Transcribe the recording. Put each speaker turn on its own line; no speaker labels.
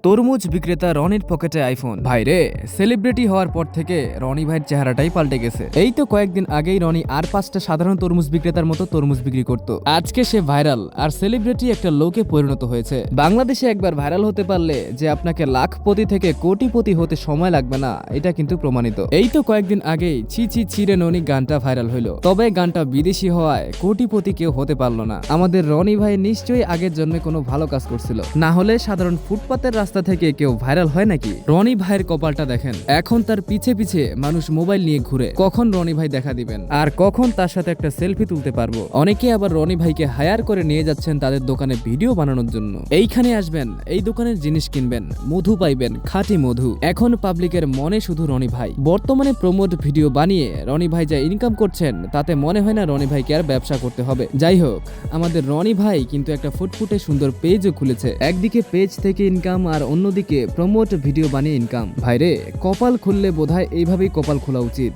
তরমুজ বিক্রেতা রনির পকেটে আইফোন। ভাইরে, সেলিব্রিটি হওয়ার পর থেকে রনি ভাইয়ের চেহারাটাই পাল্টে গেছে। এই তো কয়েকদিন আগেই রনি আর 5টা সাধারণ তরমুজ বিক্রেতার মতো তরমুজ বিক্রি করত। আজকে সে ভাইরাল আর সেলিব্রিটি একটা লোকে পরিণত হয়েছে। বাংলাদেশে একবার ভাইরাল হতে পারলে যে আপনাকে লাখপতি থেকে কোটিপতি হতে সময় লাগবে না, এটা কিন্তু প্রমাণিত। এই তো কয়েকদিন আগেই ছি ছি ছিরে ননি গানটা ভাইরাল হইলো। তবে গানটা বিদেশি হওয়ায় কোটিপতি কেউ হতে পারলো না। আমাদের রনি ভাই নিশ্চয়ই আগের জন্মে কোনো ভালো কাজ করছিল, না হলে সাধারণ ফুটপাতের রাস্তা থেকে কেউ ভাইরাল হয় নাকি? রনি ভাইয়ের কপালটা দেখেন, এখন তার পিছে পিছে মানুষ মোবাইল নিয়ে ঘুরে। কখন রনি ভাই দেখা দিবেন আর কখন তার সাথে একটা সেলফি তুলতে পারবো। অনেকে আবার রনি ভাইকে হায়ার করে নিয়ে যাচ্ছেন তাদের দোকানে ভিডিও বানানোর জন্য। এইখানে আসবেন, এই দোকানের জিনিস কিনবেন, মধু পাইবেন, খাঁটি মধু। এখন পাবলিকের মনে শুধু রনি ভাই। বর্তমানে প্রমোট ভিডিও বানিয়ে রনি ভাই যা ইনকাম করছেন তাতে মনে হয় না রনি ভাইকে আর ব্যবসা করতে হবে। যাই হোক, আমাদের রনি ভাই কিন্তু একটা ফুটফুটে সুন্দর পেজও খুলেছে। একদিকে পেজ থেকে ইনকাম আর অন্যদিকে প্রমোট ভিডিও বানিয়ে ইনকাম। ভাইরে, কপাল খুললে বোধহয় এইভাবেই কপাল খোলা উচিত।